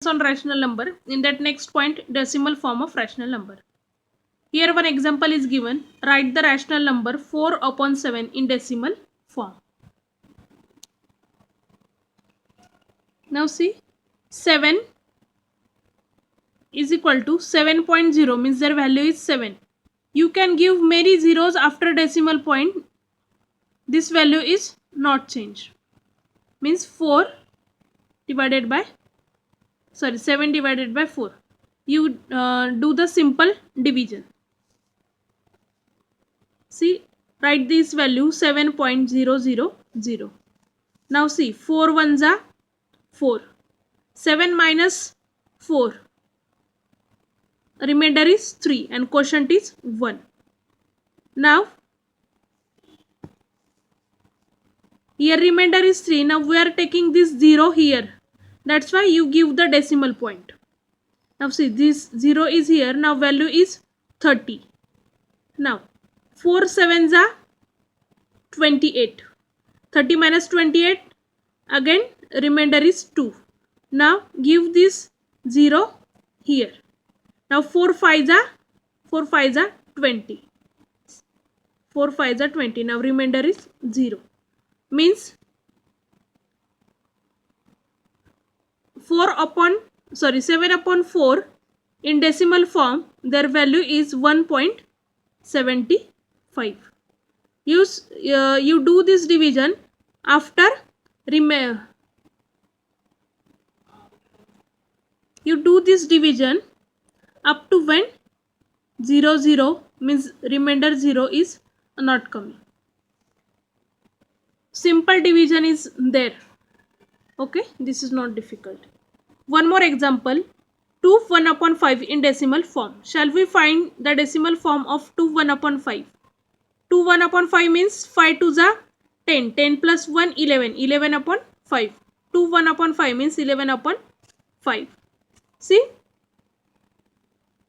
on rational number. In that next point, decimal form of rational number. Here one example is given. Write the rational number 4/7 in decimal form. Now see, 7 is equal to 7.0 means their value is 7. You can give many zeros after decimal point. This value is not changed. Means 7 divided by 4. You do the simple division. See, write this value 7.000. Now see, 4 ones are 4. 7 minus 4. Remainder is 3 and quotient is 1. Now, here remainder is 3. Now we are taking this 0 here. That's why you give the decimal point. Now see, this 0 is here. Now value is 30. Now 4 sevens are 28. 30 minus 28. Again remainder is 2. Now give this 0 here. Now 4 5s are 20. 4 5s are 20. Now remainder is 0. Means 7 upon 4 in decimal form, their value is 1.75. You do this division after you do this division up to when 0 means remainder 0 is not coming. Simple division is there. Okay, this is not difficult. One more example, 2 1/5 in decimal form. Shall we find the decimal form of 2 1/5? 2 1/5 means 5 2s are 10. 10 plus 1 11. 11/5. 2 1/5 means 11/5. See,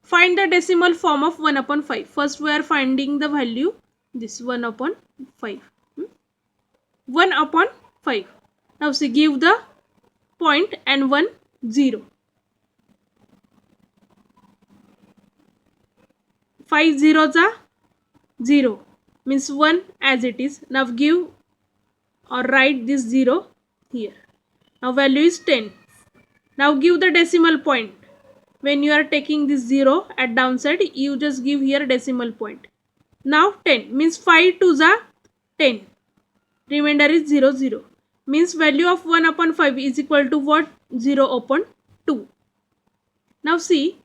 find the decimal form of 1/5. First we are finding the value, this 1/5. 1/5. Now see, give the point and 1 0. 5 zeros are 0 means 1 as it is. Now give or write this 0 here. Now value is 10. Now give the decimal point. When you are taking this 0 at downside, you just give here decimal point. Now 10 means 5 2s are 10. Remainder is 0 0. Means value of 1/5 is equal to what? 0/2. Now see,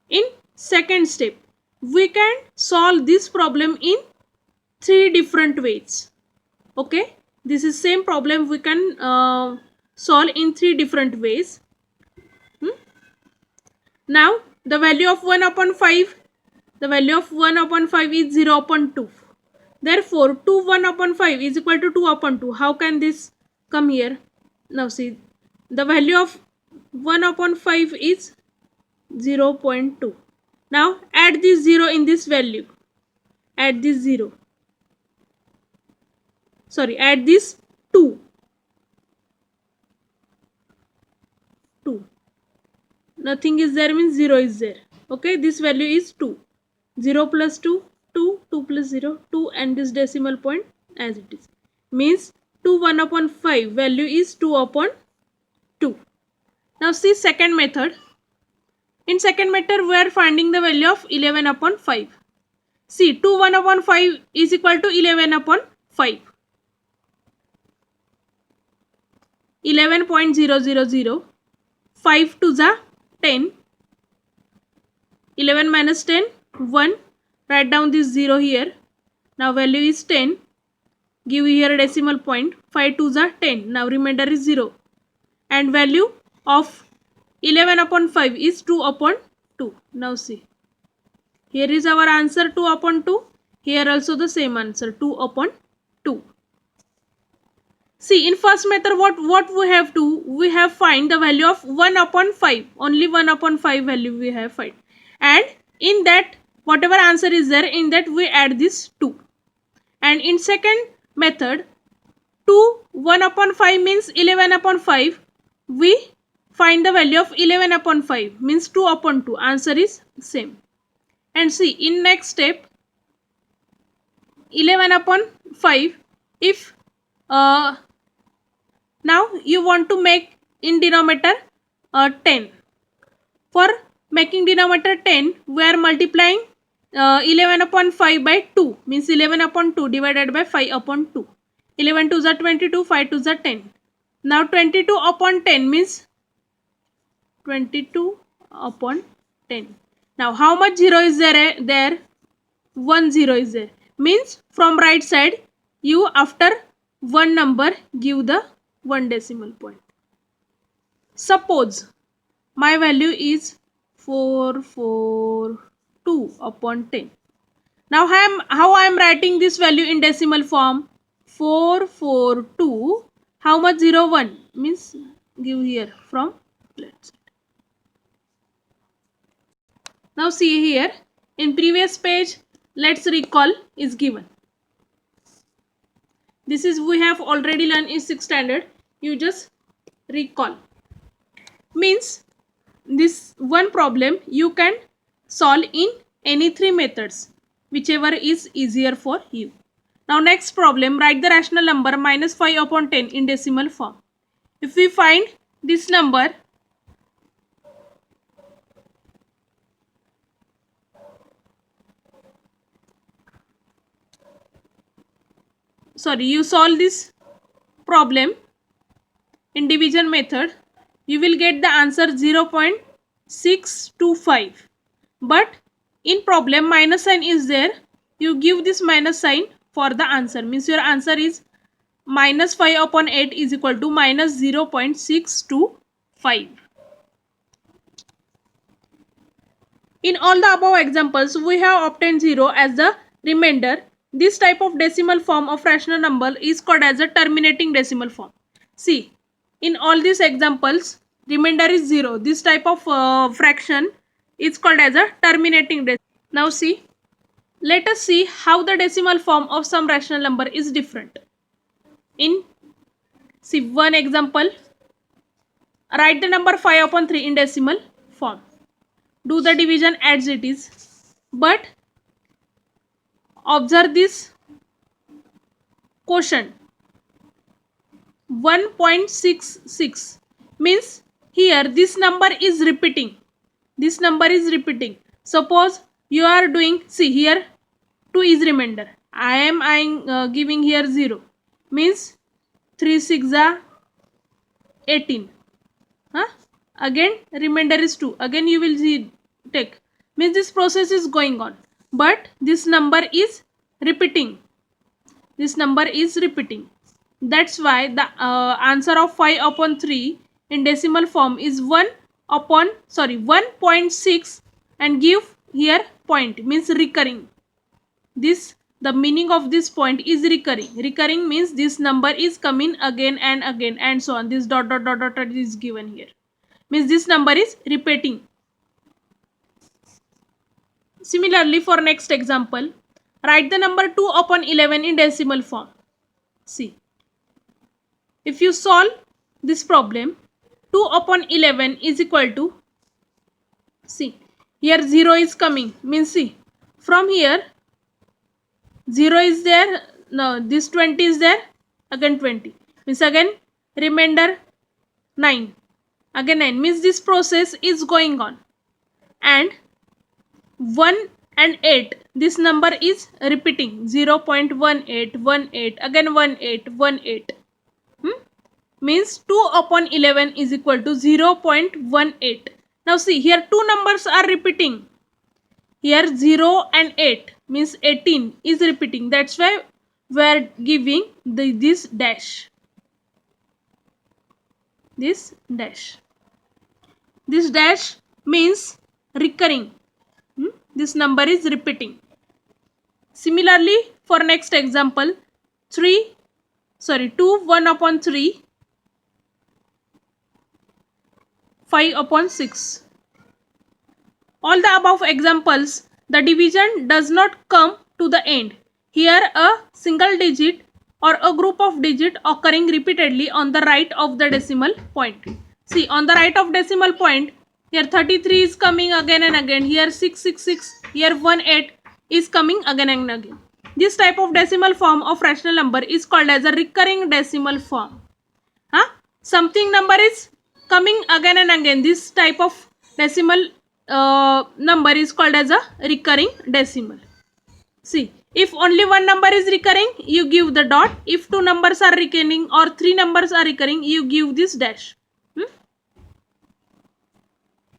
in second step, we can solve this problem in 3 different ways. Okay, this is same problem we can solve in 3 different ways. Now the value of 1/5 is 0/2. Therefore 2 1/5 is equal to 2/2. How can this come here? Now see, the value of 1/5 is 0.2. Now add this 0 in this value. Add this 0. Sorry, add this 2. 2. Nothing is there means 0 is there. Okay, this value is 2. 0 plus 2, 2, 2 plus 0, 2, and this decimal point as it is. Means 2 1/5 value is 2/2. Now see second method. In second method we are finding the value of 11/5. See, 2 1/5 is equal to 11/5. 11.000. 5 2s are 10. 11 minus 10, 1. Write down this 0 here. Now value is 10. Give here a decimal point. 5 2s are 10. Now remainder is 0. And value of 11/5 is 2/2. Now see, here is our answer 2/2. Here also the same answer 2/2. See, in first method what we have to, we have find the value of 1/5. Only 1/5 value we have find. And in that, whatever answer is there, in that we add this 2. And in second method, 2 1/5 means 11/5. We find the value of 11 upon 5 means 2 upon 2. Answer is same. And see, in next step, 11 upon 5, if now you want to make in denominator 10. For making denominator 10, we are multiplying 11 upon 5 by 2 means 11 upon 2 divided by 5 upon 2. 11 2s are 22, 5 2s are 10. Now 22 upon 10 means 22 upon 10. Now how much 0 is there? 1 0 is there. Means from right side, you after one number give the one decimal point. Suppose my value is 442 upon 10. Now how I am writing this value in decimal form? 442, how much 0 1 means give here from left side. Now see here, in previous page, let's recall is given. This is we have already learned in 6th standard. You just recall. Means this one problem you can solve in any 3 methods, whichever is easier for you. Now next problem, write the rational number minus 5 upon 10 in decimal form. If we find this number, you solve this problem in division method, you will get the answer 0.625. But in problem minus sign is there, you give this minus sign for the answer, means your answer is minus 5 upon 8 is equal to minus 0.625. In all the above examples, we have obtained 0 as the remainder. This type of decimal form of rational number is called as a terminating decimal form. See, in all these examples, remainder is 0. This type of fraction is called as a terminating decimal. Now see, let us see how the decimal form of some rational number is different. See one example, write the number 5 upon 3 in decimal form. Do the division as it is, but observe this quotient 1.66 means here this number is repeating. Suppose you are doing, see here 2 is remainder. I am giving here 0 means 3 6 are 18. Again remainder is 2. Again you will see take. Means this process is going on. But this number is repeating. That's why the answer of 5 upon 3 in decimal form is 1.6 and give here point means recurring. The meaning of this point is recurring. Recurring means this number is coming again and again and so on. This dot dot dot dot is given here. Means this number is repeating. Similarly, for next example, write the number 2 upon 11 in decimal form. See, if you solve this problem, 2 upon 11 is equal to, see, here 0 is coming, means see, from here 0 is there, no, this 20 is there, again 20, means again remainder 9, again 9, means this process is going on. And 1 and 8, this number is repeating 0.1818, again 1818. Means 2 upon 11 is equal to 0.18. Now see, here two numbers are repeating. Here 0 and 8 means 18 is repeating. That's why we are giving this dash. This dash means recurring. This number is repeating. Similarly, for next example, 2 1 upon 3, 5 upon 6. All the above examples, the division does not come to the end. Here a single digit or a group of digits occurring repeatedly on the right of the decimal point. See, on the right of decimal point, here 33 is coming again and again. Here 666, here 18 is coming again and again. This type of decimal form of rational number is called as a recurring decimal form. Something number is coming again and again. This type of decimal number is called as a recurring decimal. See, if only one number is recurring, you give the dot. If two numbers are recurring or three numbers are recurring, you give this dash.